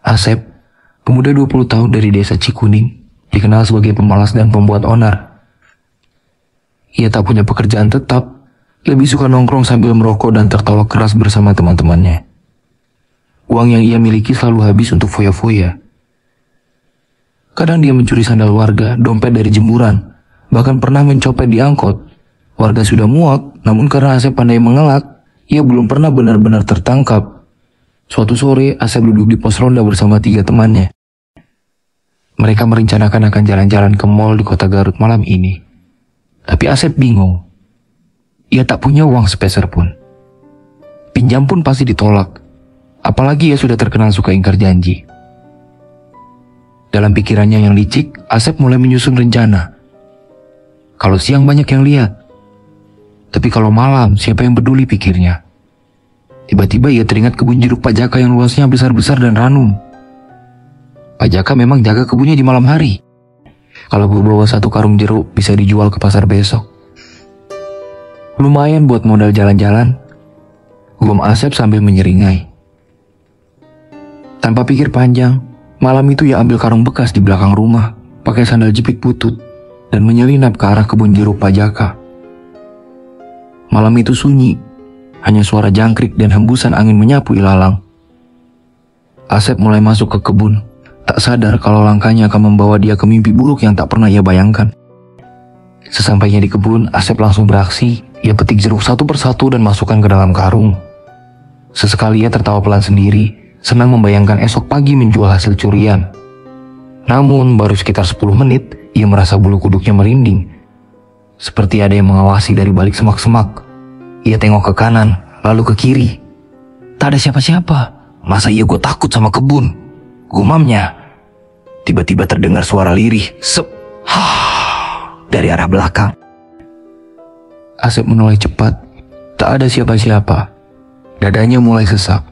Asep, pemuda 20 tahun dari desa Cikuning, dikenal sebagai pemalas dan pembuat onar. Ia tak punya pekerjaan tetap, lebih suka nongkrong sambil merokok dan tertawa keras bersama teman-temannya. Uang yang ia miliki selalu habis untuk foya-foya. Kadang dia mencuri sandal warga, dompet dari jemuran, bahkan pernah mencopet di angkot. Warga sudah muak, namun karena Asep pandai mengelak, ia belum pernah benar-benar tertangkap. Suatu sore, Asep duduk di pos ronda bersama 3 temannya. Mereka merencanakan akan jalan-jalan ke mal di kota Garut malam ini. Tapi Asep bingung. Ia tak punya uang sepeser pun. Pinjam pun pasti ditolak. Apalagi ia sudah terkenal suka ingkar janji. Dalam pikirannya yang licik, Asep mulai menyusun rencana. Kalau siang banyak yang lihat. Tapi kalau malam, siapa yang peduli, pikirnya. Tiba-tiba ia teringat kebun jeruk Pak Jaka yang luasnya besar-besar dan ranum. Pak Jaka memang jaga kebunnya di malam hari. Kalau gue bawa 1 karung jeruk, bisa dijual ke pasar besok. Lumayan buat modal jalan-jalan, gum Asep sambil menyeringai. Tanpa pikir panjang, malam itu ia ambil karung bekas di belakang rumah, pakai sandal jepit butut, dan menyelinap ke arah kebun jeruk Pak Jaka. Malam itu sunyi, hanya suara jangkrik dan hembusan angin menyapu ilalang. Asep mulai masuk ke kebun, tak sadar kalau langkahnya akan membawa dia ke mimpi buruk yang tak pernah ia bayangkan. Sesampainya di kebun, Asep langsung beraksi. Ia petik jeruk satu persatu dan masukkan ke dalam karung. Sesekali ia tertawa pelan sendiri, senang membayangkan esok pagi menjual hasil curian. Namun baru sekitar 10 menit, ia merasa bulu kuduknya merinding. Seperti ada yang mengawasi dari balik semak-semak. Ia tengok ke kanan, lalu ke kiri. Tak ada siapa-siapa. Masa iya gue takut sama kebun? Gumamnya. Tiba-tiba terdengar suara lirih. Sep. Dari arah belakang. Asep menoleh cepat. Tak ada siapa-siapa. Dadanya mulai sesak.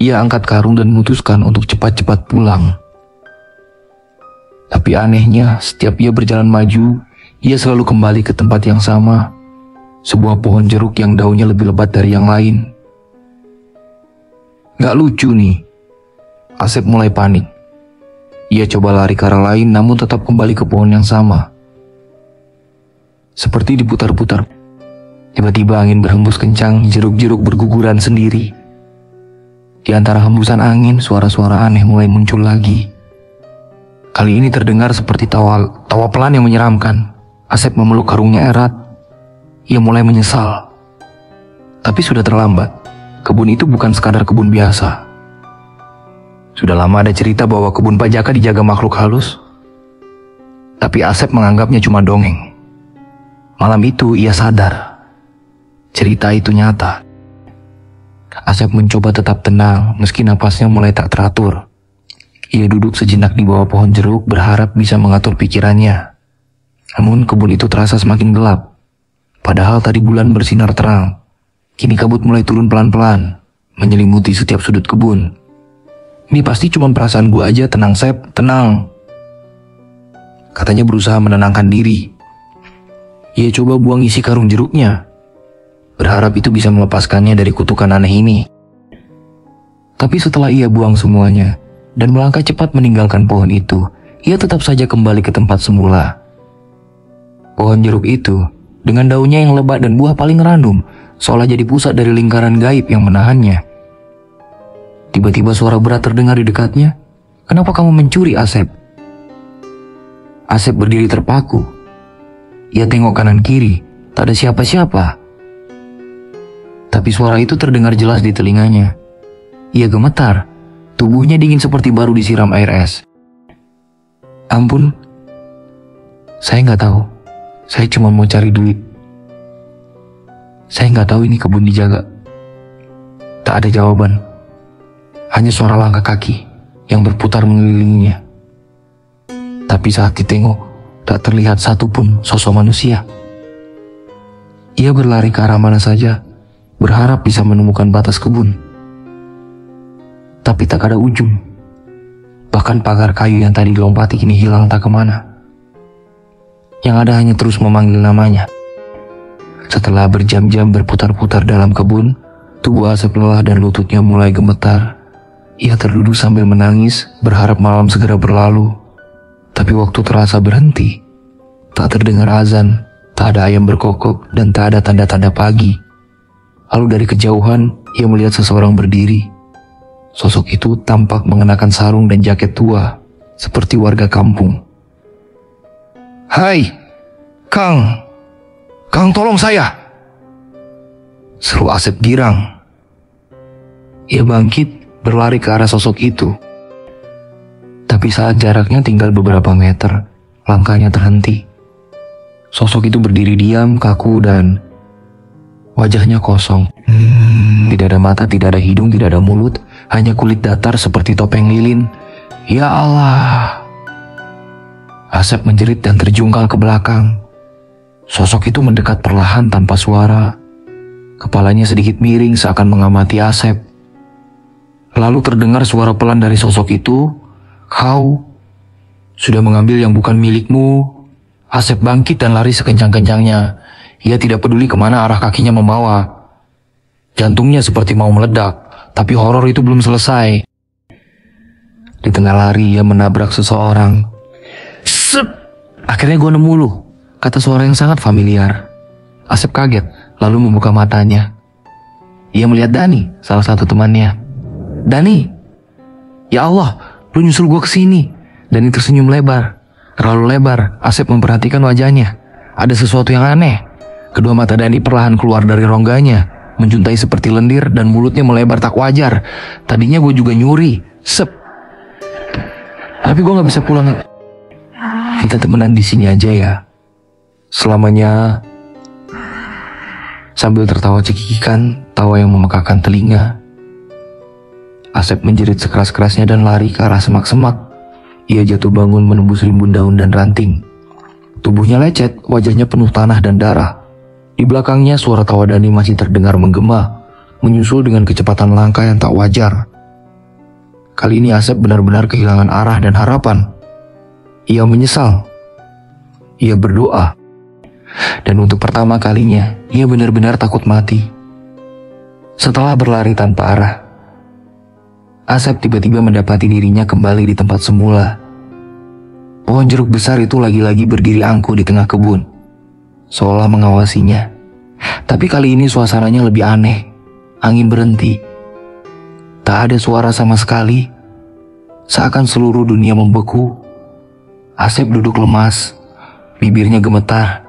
Ia angkat karung dan memutuskan untuk cepat-cepat pulang. Tapi anehnya, setiap ia berjalan maju, ia selalu kembali ke tempat yang sama. Sebuah pohon jeruk yang daunnya lebih lebat dari yang lain. Gak lucu nih. Asep mulai panik. Ia coba lari ke arah lain, namun tetap kembali ke pohon yang sama. Seperti diputar-putar. Tiba-tiba angin berhembus kencang, jeruk-jeruk berguguran sendiri. Di antara hembusan angin, suara-suara aneh mulai muncul lagi. Kali ini terdengar seperti tawa pelan yang menyeramkan. Asep memeluk karungnya erat. Ia mulai menyesal. Tapi sudah terlambat. Kebun itu bukan sekadar kebun biasa. Sudah lama ada cerita bahwa kebun Pak Jaka dijaga makhluk halus. Tapi Asep menganggapnya cuma dongeng. Malam itu ia sadar. Cerita itu nyata. Asep mencoba tetap tenang meski napasnya mulai tak teratur. Ia duduk sejenak di bawah pohon jeruk berharap bisa mengatur pikirannya. Namun kebun itu terasa semakin gelap. Padahal tadi bulan bersinar terang. Kini kabut mulai turun pelan-pelan, menyelimuti setiap sudut kebun. Ini pasti cuma perasaan gue aja, tenang Sep, tenang. Katanya berusaha menenangkan diri. Ia coba buang isi karung jeruknya. Berharap itu bisa melepaskannya dari kutukan aneh ini. Tapi setelah ia buang semuanya, dan melangkah cepat meninggalkan pohon itu, ia tetap saja kembali ke tempat semula. Pohon jeruk itu, dengan daunnya yang lebat dan buah paling random, seolah jadi pusat dari lingkaran gaib yang menahannya. Tiba-tiba suara berat terdengar di dekatnya. Kenapa kamu mencuri, Asep? Asep berdiri terpaku. Ia tengok kanan kiri, tak ada siapa-siapa. Tapi suara itu terdengar jelas di telinganya. Ia gemetar, tubuhnya dingin seperti baru disiram air es. Ampun, saya nggak tahu. Saya cuma mau cari duit. Saya nggak tahu ini kebun dijaga. Tak ada jawaban. Hanya suara langkah kaki yang berputar mengelilinginya. Tapi saat ditengok, tak terlihat satupun sosok manusia. Ia berlari ke arah mana saja, berharap bisa menemukan batas kebun. Tapi tak ada ujung. Bahkan pagar kayu yang tadi dilompati kini hilang tak kemana. Yang ada hanya terus memanggil namanya. Setelah berjam-jam berputar-putar dalam kebun, tubuh Asep lelah dan lututnya mulai gemetar. Ia terduduk sambil menangis, berharap malam segera berlalu. Tapi waktu terasa berhenti. Tak terdengar azan, tak ada ayam berkokok, dan tak ada tanda-tanda pagi. Lalu dari kejauhan, ia melihat seseorang berdiri. Sosok itu tampak mengenakan sarung dan jaket tua, seperti warga kampung. "Hai, Kang! Kang, tolong saya!" seru Asep girang. Ia bangkit, berlari ke arah sosok itu. Tapi saat jaraknya tinggal beberapa meter, langkahnya terhenti. Sosok itu berdiri diam, kaku, dan wajahnya kosong. Tidak ada mata, tidak ada hidung, tidak ada mulut, hanya kulit datar seperti topeng lilin. Ya Allah! Asep menjerit dan terjungkal ke belakang. Sosok itu mendekat perlahan tanpa suara. Kepalanya sedikit miring seakan mengamati Asep. Lalu terdengar suara pelan dari sosok itu. "Kau sudah mengambil yang bukan milikmu." Asep bangkit dan lari sekencang-kencangnya. Ia tidak peduli kemana arah kakinya membawa. Jantungnya seperti mau meledak, tapi horor itu belum selesai. Di tengah lari ia menabrak seseorang. "Sep! Akhirnya gue nemu lu," kata suara yang sangat familiar. Asep kaget, lalu membuka matanya. Ia melihat Dani, salah satu temannya. "Dani, ya Allah, lu nyusul gue kesini." Dani tersenyum lebar. Terlalu lebar, Asep memperhatikan wajahnya. Ada sesuatu yang aneh. Kedua mata Dani perlahan keluar dari rongganya, menjuntai seperti lendir, dan mulutnya melebar tak wajar. Tadinya gue juga nyuri. Sep. Tapi gue gak bisa pulang. Kita temenan di sini aja ya. Selamanya. Sambil tertawa cekikikan, tawa yang memekakan telinga. Asep menjerit sekeras-kerasnya dan lari ke arah semak-semak. Ia jatuh bangun menembus rimbun daun dan ranting. Tubuhnya lecet, wajahnya penuh tanah dan darah. Di belakangnya suara tawa Dani masih terdengar menggema, menyusul dengan kecepatan langkah yang tak wajar. Kali ini Asep benar-benar kehilangan arah dan harapan. Ia menyesal. Ia berdoa. Dan untuk pertama kalinya, ia benar-benar takut mati. Setelah berlari tanpa arah, Asep tiba-tiba mendapati dirinya kembali di tempat semula. Pohon jeruk besar itu lagi-lagi berdiri angkuh di tengah kebun, seolah mengawasinya. Tapi kali ini suasananya lebih aneh. Angin berhenti. Tak ada suara sama sekali. Seakan seluruh dunia membeku. Asep duduk lemas. Bibirnya gemetar.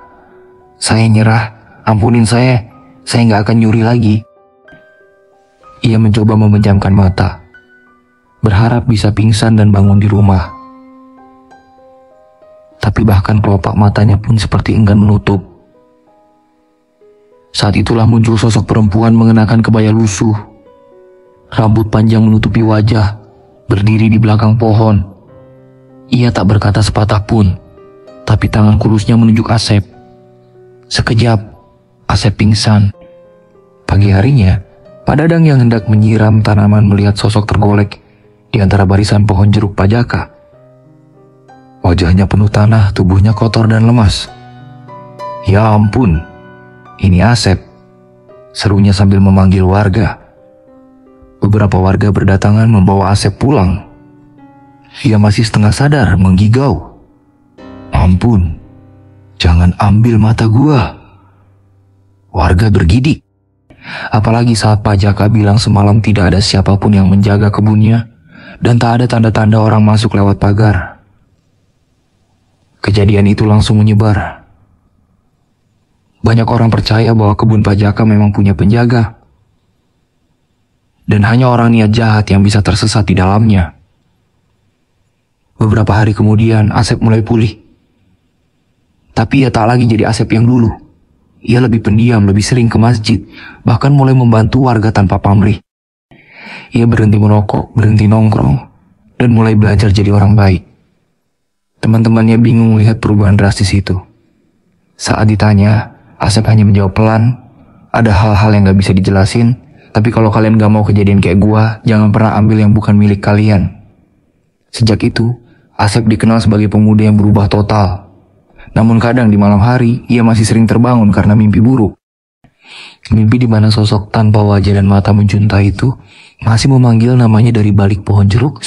"Saya nyerah. Ampunin saya gak akan nyuri lagi." Ia mencoba memejamkan mata, berharap bisa pingsan dan bangun di rumah. Tapi bahkan kelopak matanya pun seperti enggan menutup. Saat itulah muncul sosok perempuan mengenakan kebaya lusuh. Rambut panjang menutupi wajah, berdiri di belakang pohon. Ia tak berkata sepatah pun, tapi tangan kulusnya menunjuk Asep. Sekejap, Asep pingsan. Pagi harinya, Pak Dadang yang hendak menyiram tanaman melihat sosok tergolek di antara barisan pohon jeruk pajaka. Wajahnya penuh tanah, tubuhnya kotor dan lemas. "Ya ampun, ini Asep," serunya sambil memanggil warga. Beberapa warga berdatangan membawa Asep pulang. Ia masih setengah sadar, menggigau. "Ampun, jangan ambil mata gua." Warga bergidik. Apalagi saat Pajaka bilang semalam tidak ada siapapun yang menjaga kebunnya, dan tak ada tanda-tanda orang masuk lewat pagar. Kejadian itu langsung menyebar. Banyak orang percaya bahwa kebun Pajaka memang punya penjaga, dan hanya orang niat jahat yang bisa tersesat di dalamnya. Beberapa hari kemudian, Asep mulai pulih. Tapi ia tak lagi jadi Asep yang dulu. Ia lebih pendiam, lebih sering ke masjid, bahkan mulai membantu warga tanpa pamrih. Ia berhenti merokok, berhenti nongkrong, dan mulai belajar jadi orang baik. Teman-temannya bingung melihat perubahan drastis itu. Saat ditanya, Asep hanya menjawab pelan, "Ada hal-hal yang gak bisa dijelasin, tapi kalau kalian gak mau kejadian kayak gua, jangan pernah ambil yang bukan milik kalian." Sejak itu, Asep dikenal sebagai pemuda yang berubah total. Namun kadang di malam hari, ia masih sering terbangun karena mimpi buruk. Mimpi di mana sosok tanpa wajah dan mata menjuntai itu masih memanggil namanya dari balik pohon jeruk.